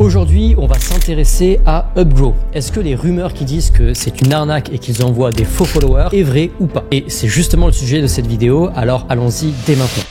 Aujourd'hui, on va s'intéresser à Upgrow. Est-ce que les rumeurs qui disent que c'est une arnaque et qu'ils envoient des faux followers est vrai ou pas? Et c'est justement le sujet de cette vidéo, alors allons-y dès maintenant.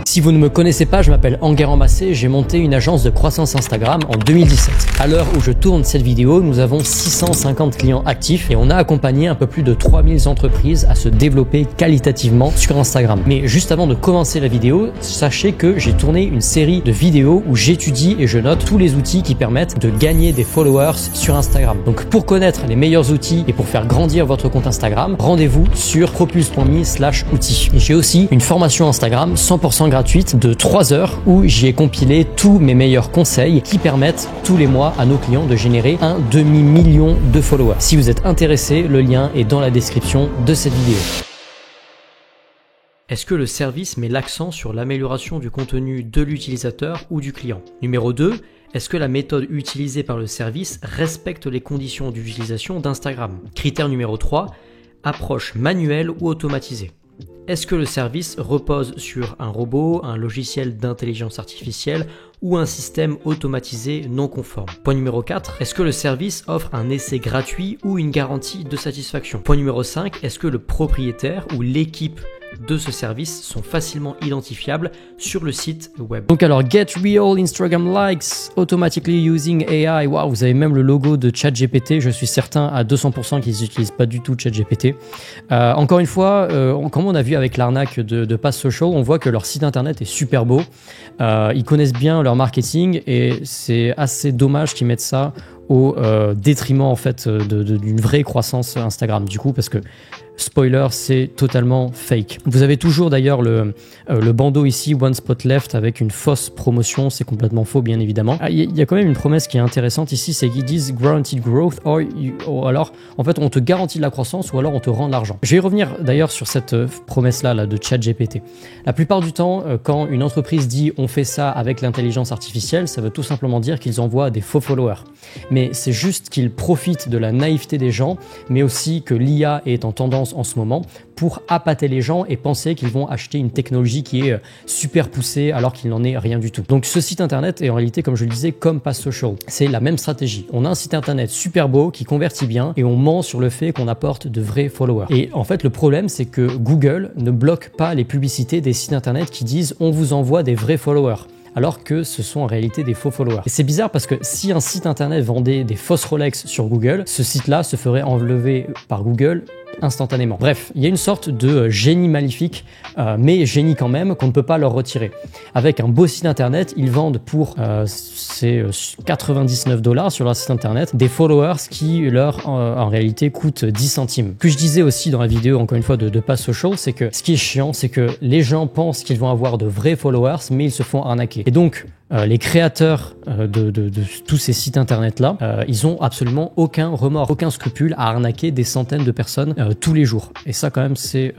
Si vous ne me connaissez pas, je m'appelle Enguerrand Massé, j'ai monté une agence de croissance Instagram en 2017. À l'heure où je tourne cette vidéo, nous avons 650 clients actifs et on a accompagné un peu plus de 3000 entreprises à se développer qualitativement sur Instagram. Mais juste avant de commencer la vidéo, sachez que j'ai tourné une série de vidéos où j'étudie et je note tous les outils qui permettent de gagner des followers sur Instagram. Donc pour connaître les meilleurs outils et pour faire grandir votre compte Instagram, rendez-vous sur propulse.me/outils. Et j'ai aussi une formation Instagram 100% gratuite de 3 heures où j'y ai compilé tous mes meilleurs conseils qui permettent tous les mois à nos clients de générer un demi-million de followers. Si vous êtes intéressé, le lien est dans la description de cette vidéo. Est-ce que le service met l'accent sur l'amélioration du contenu de l'utilisateur ou du client? Numéro 2, est-ce que la méthode utilisée par le service respecte les conditions d'utilisation d'Instagram? Critère numéro 3, approche manuelle ou automatisée. Est-ce que le service repose sur un robot, un logiciel d'intelligence artificielle ou un système automatisé non conforme? Point numéro 4, est-ce que le service offre un essai gratuit ou une garantie de satisfaction? Point numéro 5, est-ce que le propriétaire ou l'équipe de ce service sont facilement identifiables sur le site web? Donc alors, get real Instagram likes automatically using AI. Wow, vous avez même le logo de ChatGPT. Je suis certain à 200% qu'ils n'utilisent pas du tout ChatGPT. Encore une fois, comme on a vu avec l'arnaque de Pass Social, on voit que leur site internet est super beau. Ils connaissent bien leur marketing et c'est assez dommage qu'ils mettent ça au détriment en fait d'une vraie croissance Instagram, du coup, parce que spoiler, c'est totalement fake. Vous avez toujours d'ailleurs le bandeau ici, One Spot Left, avec une fausse promotion. C'est complètement faux, bien évidemment. Il y a quand même une promesse qui est intéressante ici, c'est qu'ils disent Guaranteed Growth, ou alors en fait on te garantit de la croissance ou alors on te rend de l'argent. Je vais y revenir d'ailleurs sur cette promesse-là de ChatGPT. La plupart du temps, quand une entreprise dit on fait ça avec l'intelligence artificielle, ça veut tout simplement dire qu'ils envoient des faux followers. Mais c'est juste qu'ils profitent de la naïveté des gens, mais aussi que l'IA est en tendance en ce moment pour appâter les gens et penser qu'ils vont acheter une technologie qui est super poussée alors qu'il n'en est rien du tout. Donc ce site internet est en réalité, comme je le disais, comme Pass Social. C'est la même stratégie. On a un site internet super beau qui convertit bien et on ment sur le fait qu'on apporte de vrais followers. Et en fait, le problème, c'est que Google ne bloque pas les publicités des sites internet qui disent on vous envoie des vrais followers, alors que ce sont en réalité des faux followers. Et c'est bizarre parce que si un site internet vendait des fausses Rolex sur Google, ce site-là se ferait enlever par Google instantanément. Bref, il y a une sorte de génie maléfique, mais génie quand même, qu'on ne peut pas leur retirer. Avec un beau site internet, ils vendent pour c'est 99 $ sur leur site internet des followers qui leur en réalité coûtent 10 centimes. Ce que je disais aussi dans la vidéo, encore une fois, de Pass Social, c'est que ce qui est chiant, c'est que les gens pensent qu'ils vont avoir de vrais followers, mais ils se font arnaquer. Et donc, les créateurs de tous ces sites internet-là, ils ont absolument aucun remords, aucun scrupule à arnaquer des centaines de personnes tous les jours. Et ça, quand même, c'est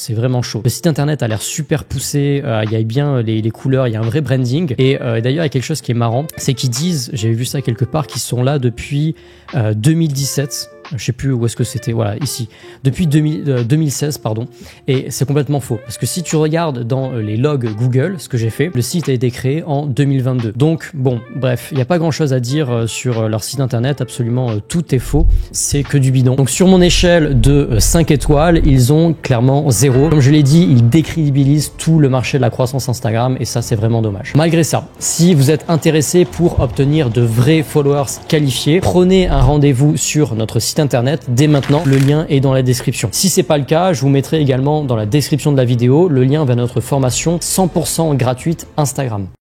vraiment chaud. Le site internet a l'air super poussé, il y a bien les couleurs, il y a un vrai branding. Et d'ailleurs, il y a quelque chose qui est marrant, c'est qu'ils disent, j'avais vu ça quelque part, qu'ils sont là depuis 2017. Je sais plus où est-ce que c'était, voilà, ici, depuis 2016, pardon, et c'est complètement faux, parce que si tu regardes dans les logs Google, ce que j'ai fait, le site a été créé en 2022, donc bon, bref, il n'y a pas grand chose à dire sur leur site internet, absolument tout est faux, c'est que du bidon. Donc sur mon échelle de 5 étoiles, ils ont clairement 0, comme je l'ai dit, ils décrédibilisent tout le marché de la croissance Instagram, et ça c'est vraiment dommage. Malgré ça, si vous êtes intéressé pour obtenir de vrais followers qualifiés, prenez un rendez-vous sur notre site internet dès maintenant, le lien est dans la description. Si c'est pas le cas, je vous mettrai également dans la description de la vidéo le lien vers notre formation 100% gratuite Instagram.